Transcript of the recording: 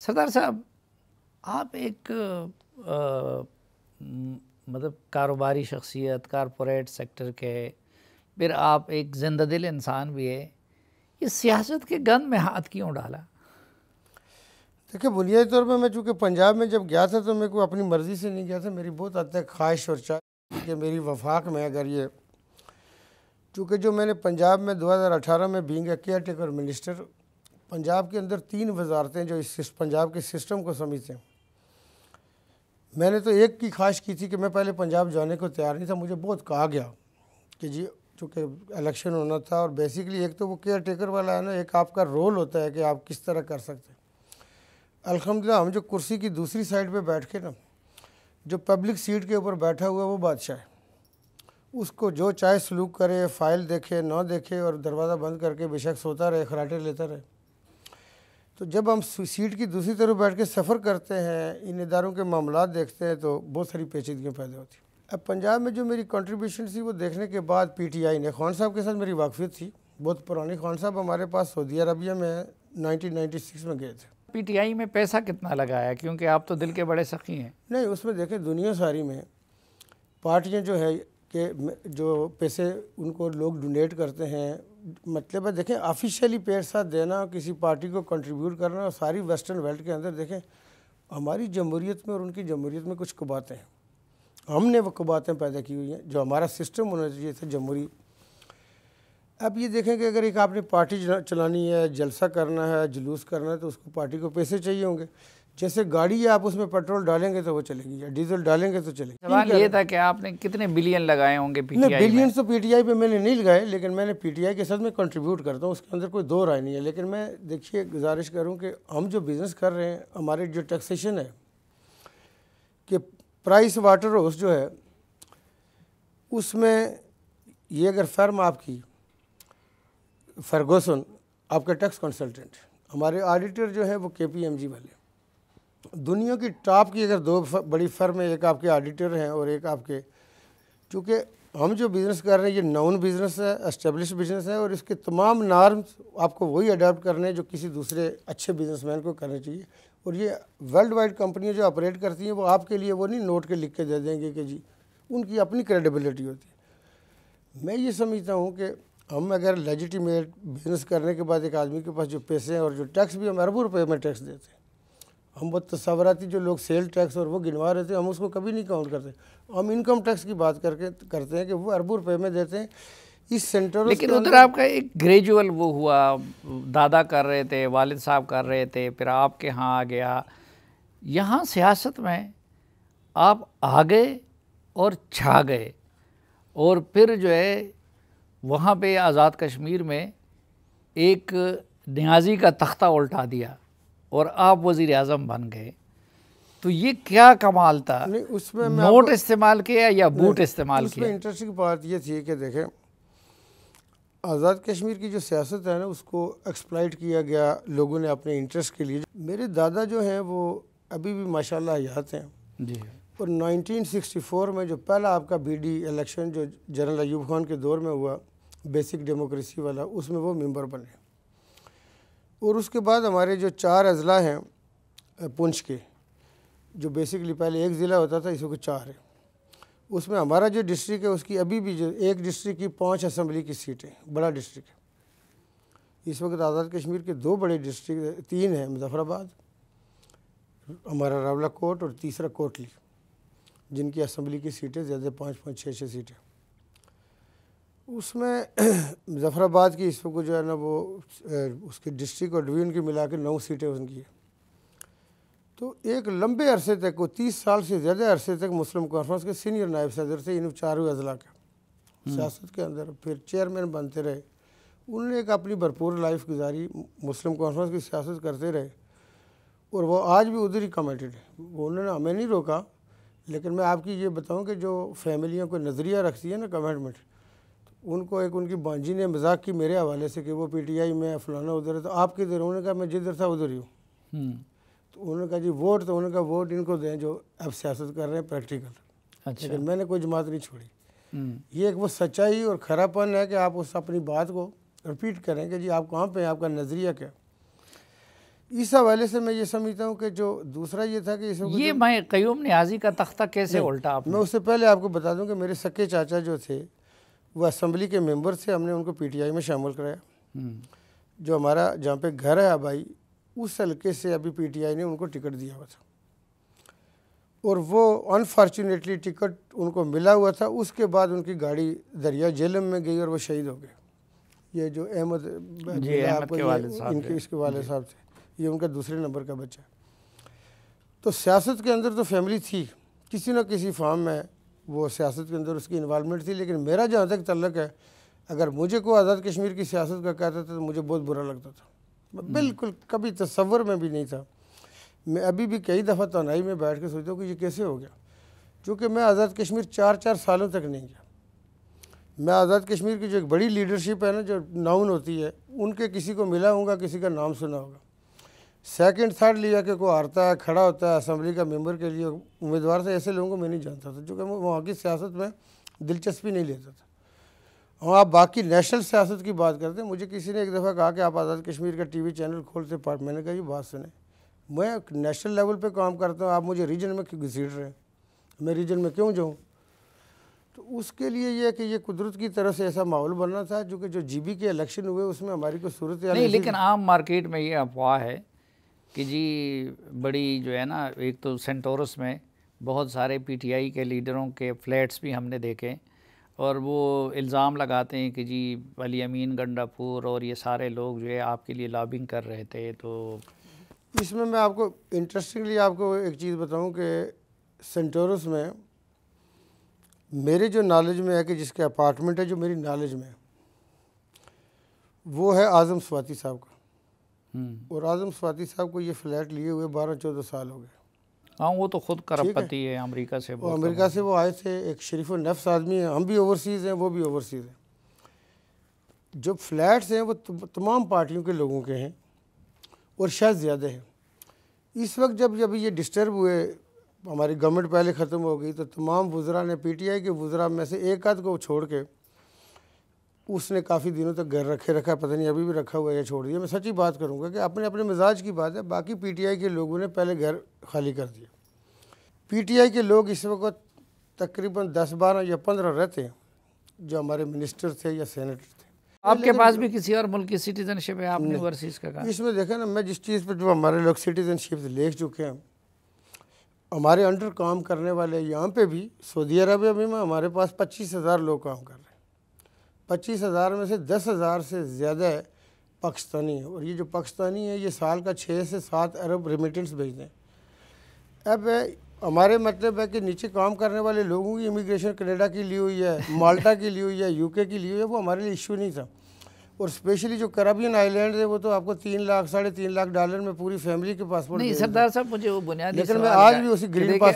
सरदार साहब, आप एक मतलब कारोबारी शख्सियत, कारपोरेट सेक्टर के, फिर आप एक जिंदादिल इंसान भी है, ये सियासत के गंद में हाथ क्यों डाला? देखिए, बुनियादी तौर पे मैं चूँकि पंजाब में जब गया था तो मेरे को अपनी मर्ज़ी से नहीं गया था, मेरी बहुत हद तक ख्वाहिश और चाह कि मेरी वफाक में अगर ये, चूँकि जो मैंने पंजाब में 2018 में being a care taker minister, Punjab के अंदर 3 वजारतें जो इस पंजाब के सिस्टम को समझते हैं, मैंने तो एक की ख्वाहिश की थी कि मैं पहले पंजाब जाने को तैयार नहीं था। मुझे बहुत कहा गया कि जी, चूँकि इलेक्शन होना था और बेसिकली एक तो वो केयर टेकर वाला है ना, एक आपका रोल होता है कि आप किस तरह कर सकते हैं। अल्हम्दुलिल्लाह हम जो कुर्सी की दूसरी साइड पे बैठ के ना, जो पब्लिक सीट के ऊपर बैठा हुआ है वो बादशाह है, उसको जो चाहे सलूक करे, फ़ाइल देखे ना देखे और दरवाज़ा बंद करके बेशक सोता रहे, खराटे लेता रहे। तो जब हम सीट की दूसरी तरफ बैठ के सफ़र करते हैं, इन इदारों के मामलात देखते हैं तो बहुत सारी पेचीदगियाँ पैदा होती हैं। अब पंजाब में जो मेरी कंट्रीब्यूशन थी वो देखने के बाद पीटीआई ने, खान साहब के साथ मेरी वाकफियत थी बहुत पुरानी। खान साहब हमारे पास सऊदी अरबिया में 1996 में गए थे। पीटीआई में पैसा कितना लगाया, क्योंकि आप तो दिल के बड़े सखी हैं? नहीं, उसमें देखें दुनिया सारी में पार्टियाँ जो है कि जो पैसे उनको लोग डोनेट करते हैं, मतलब है देखें ऑफिशियली पैसा देना, किसी पार्टी को कंट्रीब्यूट करना, और सारी वेस्टर्न वर्ल्ड के अंदर देखें हमारी जमहूरियत में और उनकी जमहूरियत में कुछ कबातें हैं। हमने वो कबातें पैदा की हुई हैं, जो हमारा सिस्टम होना चाहिए था जमहूरी। अब ये देखें कि अगर एक आपने पार्टी चलानी है, जलसा करना है, जुलूस करना है, तो उसको पार्टी को पैसे चाहिए होंगे। जैसे गाड़ी है, आप उसमें पेट्रोल डालेंगे तो वो चलेगी, या डीजल डालेंगे तो चलेगी। सवाल ये था कि आपने कितने बिलियन लगाए होंगे पीटीआई में? बिलियन तो पीटीआई पे मैंने नहीं लगाए, लेकिन मैंने पीटीआई के साथ में कंट्रीब्यूट करता हूँ, उसके अंदर कोई दो राय नहीं है। लेकिन मैं देखिए गुजारिश करूँ कि हम जो बिज़नेस कर रहे हैं, हमारे जो टैक्सेशन है कि प्राइस वाटर हाउस जो है उसमें ये अगर फर्म आपकी फर्गूसन आपका टैक्स कंसल्टेंट, हमारे ऑडिटर जो है वो केपीएमजी वाले, दुनिया की टॉप की अगर दो बड़ी फर्म है, एक आपके ऑडिटर हैं और एक आपके, चूँकि हम जो बिज़नेस कर रहे हैं ये नाउन बिज़नेस है, एस्टेब्लिश बिज़नेस है, और इसके तमाम नॉर्म्स आपको वही अडॉप्ट करने हैं जो किसी दूसरे अच्छे बिजनेसमैन को करने चाहिए। और ये वर्ल्ड वाइड कंपनियाँ जो ऑपरेट करती हैं वो आपके लिए वो नहीं नोट के लिख के दे देंगे कि जी, उनकी अपनी क्रेडिबिलिटी होती है। मैं ये समझता हूँ कि हम अगर लेजिटिमेट बिज़नेस करने के बाद एक आदमी के पास जो पैसे हैं और जो टैक्स भी हम अरबों रुपये में टैक्स देते हैं, हम वो तस्वराती जो लोग सेल टैक्स और वो गिनवा रहे थे, हम उसको कभी नहीं काउंट करते। हम इनकम टैक्स की बात करते हैं कि वो अरबों रुपये में देते हैं इस सेंटर। लेकिन उधर आपका एक ग्रेजुअल वो हुआ, दादा कर रहे थे, वालिद साहब कर रहे थे, फिर आपके यहाँ आ गया। यहाँ सियासत में आप आ गए और छा गए, और फिर जो है वहाँ पे आज़ाद कश्मीर में एक नियाज़ी का तख्ता उल्टा दिया और आप वज़ीर आज़म बन गए। तो ये क्या कमाल था? नहीं, उसमें नोट इस्तेमाल किया या बूट इस्तेमाल किया? उसमें इंटरेस्टिंग बात ये थी कि देखें, आज़ाद कश्मीर की जो सियासत है ना, उसको एक्सप्लॉइट किया गया लोगों ने अपने इंटरेस्ट के लिए। मेरे दादा जो हैं वो अभी भी माशाल्लाह हयात हैं जी। और 1964 में जो पहला आपका बीडी इलेक्शन जो जनरल अयूब खान के दौर में हुआ, बेसिक डेमोक्रेसी वाला, उसमें वो मेंबर बने। और उसके बाद हमारे जो 4 अजला हैं पुंछ के, जो बेसिकली पहले एक ज़िला होता था, इस वक्त 4 है, उसमें हमारा जो डिस्ट्रिक्ट है उसकी अभी भी जो एक डिस्ट्रिक्ट की 5 असम्बली की सीटें, बड़ा डिस्ट्रिक्ट है। इस वक्त आज़ाद कश्मीर के 2 बड़े डिस्ट्रिक्ट, 3 हैं, मुजफ्फराबाद, हमारा रावला कोट, और तीसरा कोटली, जिनकी असम्बली की सीटें ज़्यादा 5-5, 6-6 सीटें। उसमें मुजफ्फराबाद की इस वक्त जो है ना वो उसके डिस्ट्रिक्ट और डिवीज़न की मिला के 9 सीटें उनकी है। तो एक लंबे अरसे तक, वो 30 साल से ज़्यादा अरसे तक मुस्लिम कॉन्फ्रेंस के सीनियर नायब सदर थे इन 4 अजला के सियासत के अंदर, फिर चेयरमैन बनते रहे। उन्होंने एक अपनी भरपूर लाइफ गुजारी, मुस्लिम कॉन्फ्रेंस की सियासत करते रहे, और वो आज भी उधर ही कमिटेड है। वो उन्होंने हमें नहीं रोका। लेकिन मैं आपकी ये बताऊँ कि जो फैमिलियों को नज़रिया रखती है ना कमिटमेंट, तो उनको एक उनकी बांजी ने मजाक की मेरे हवाले से कि वो पीटीआई में फलाना उधर है, तो आप किधर? उन्होंने कहा मैं जिधर था उधर ही हूँ। तो उन्होंने कहा जी वोट, तो उन्होंने कहा वोट इनको दें जो अब सियासत कर रहे हैं प्रैक्टिकल। अच्छा। लेकिन मैंने कोई जमात नहीं छोड़ी। ये एक वो सच्चाई और खरापन है कि आप उस अपनी बात को रिपीट करें कि जी आप कहाँ पे हैं, आपका नज़रिया क्या। इस हवाले से मैं ये समझता हूँ कि जो दूसरा ये था कि ये मैं क़य्यूम नियाज़ी का तख्ता कैसे उल्टा आपने? मैं उससे पहले आपको बता दूं कि मेरे सक्के चाचा जो थे वो असम्बली के मेंबर थे, हमने उनको पीटीआई में शामिल कराया। जो हमारा जहाँ पे घर है भाई, उस हल्के से अभी पीटीआई ने उनको टिकट दिया हुआ था और वो अनफॉर्चुनेटली टिकट उनको मिला हुआ था। उसके बाद उनकी गाड़ी दरिया जेलम में गई और वो शहीद हो गए। ये जो अहमद के वालिद साहब, इनके इसके वाले साहब थे, ये उनका दूसरे नंबर का बच्चा। तो सियासत के अंदर तो फैमिली थी, किसी न किसी फॉर्म में वो सियासत के अंदर उसकी इन्वॉल्वमेंट थी। लेकिन मेरा जहाँ तक तल्लक है, अगर मुझे कोई आज़ाद कश्मीर की सियासत का कहता था तो मुझे बहुत बुरा लगता था। मैं बिल्कुल कभी तसव्वुर में भी नहीं था। मैं अभी भी कई दफ़ा तनाई में बैठ के सोचता हूँ कि ये कैसे हो गया, क्योंकि मैं आज़ाद कश्मीर 4-4 सालों तक नहीं गया। मैं आज़ाद कश्मीर की जो एक बड़ी लीडरशिप है ना, जो नाउन होती है, उनके किसी को मिला होगा, किसी का नाम सुना होगा। सेकंड थर्ड लिया कि कोई हारता है, खड़ा होता है असम्बली का मेंबर के लिए उम्मीदवार था, ऐसे लोगों को मैं नहीं जानता था, जो कि मैं वहाँ की सियासत में दिलचस्पी नहीं लेता था। और आप बाकी नेशनल सियासत की बात करते हैं, मुझे किसी ने एक दफ़ा कहा कि आप आज़ाद कश्मीर का टीवी चैनल खोलते पार्ट, मैंने कहा ये बात सुने, मैं नेशनल लेवल पे काम करता हूँ, आप मुझे रीजन में क्यों घसीट रहे हैं, मैं रीजन में क्यों जाऊँ। तो उसके लिए ये है कि ये कुदरत की तरफ से ऐसा माहौल बनना था, जो कि जो जीबी के इलेक्शन हुए उसमें हमारी कोई सूरत नहीं। लेकिन आम मार्केट में ये अफवाह है कि जी बड़ी जो है ना, एक तो सेंटोरस में बहुत सारे पीटीआई के लीडरों के फ्लैट्स भी हमने देखे और वो इल्ज़ाम लगाते हैं कि जी अली अमीन गंडापुर और ये सारे लोग जो है आपके लिए लॉबिंग कर रहे थे। तो इसमें मैं आपको इंटरेस्टिंगली आपको एक चीज़ बताऊं कि सेंटोरस में मेरे जो नॉलेज में है कि जिसके अपार्टमेंट है, जो मेरी नॉलेज में है, वो है आज़म स्वाति साहब का। और आज़म स्वाति साहब को ये फ्लैट लिए हुए 12-14 साल हो गए। हाँ, वो तो खुद करोड़पति है, अमेरिका से। वो अमेरिका से वो आए थे, एक शरीफ व नफ्स आदमी है। हम भी ओवरसीज़ हैं, वो भी ओवरसीज़ हैं। जो फ्लैट्स हैं वो तमाम पार्टियों के लोगों के हैं और शायद ज़्यादा हैं। इस वक्त जब ये डिस्टर्ब हुए, हमारी गवर्नमेंट पहले ख़त्म हो गई, तो तमाम वज़रा ने, पीटीआई के वज़रा में से एक आध को छोड़ के, उसने काफ़ी दिनों तक घर रखा, पता नहीं अभी भी रखा हुआ है या छोड़ दिया। मैं सच्ची बात करूँगा कि अपने अपने मिजाज की बात है। बाकी पीटीआई के लोगों ने पहले घर खाली कर दिया। पीटीआई के लोग इस वक्त तकरीबन 10, 12 या 15 रहते हैं, जो हमारे मिनिस्टर थे या सेनेटर थे। आपके पास भी किसी और मुल्क की सिटीजनशिप है? आपने ओवरसीज़ का कहा। इसमें देखें ना, मैं जिस चीज़ पर जो हमारे लोग सिटीजनशिप ले चुके हैं, हमारे अंडर काम करने वाले यहाँ पे भी, सऊदी अरबिया में हमारे पास 25,000 लोग काम कर रहे हैं। 25,000 में से 10,000 से ज़्यादा पाकिस्तानी है। और ये जो पाकिस्तानी है, ये साल का 6 से 7 अरब रेमिटेंस भेजते हैं। अब हमारे मतलब है कि नीचे काम करने वाले लोगों की इमिग्रेशन कनाडा की ली हुई है, माल्टा की ली हुई है, यूके की ली हुई है, वो हमारे लिए इशू नहीं था। और स्पेशली जो कैरेबियन आइलैंड है, वो तो आपको 3 लाख $3.5 लाख में पूरी फैमिली के पासपोर्ट। नहीं सरदार साहब, मुझे वो बुनियादी, लेकिन मैं आज भी उसी ग्रीन पास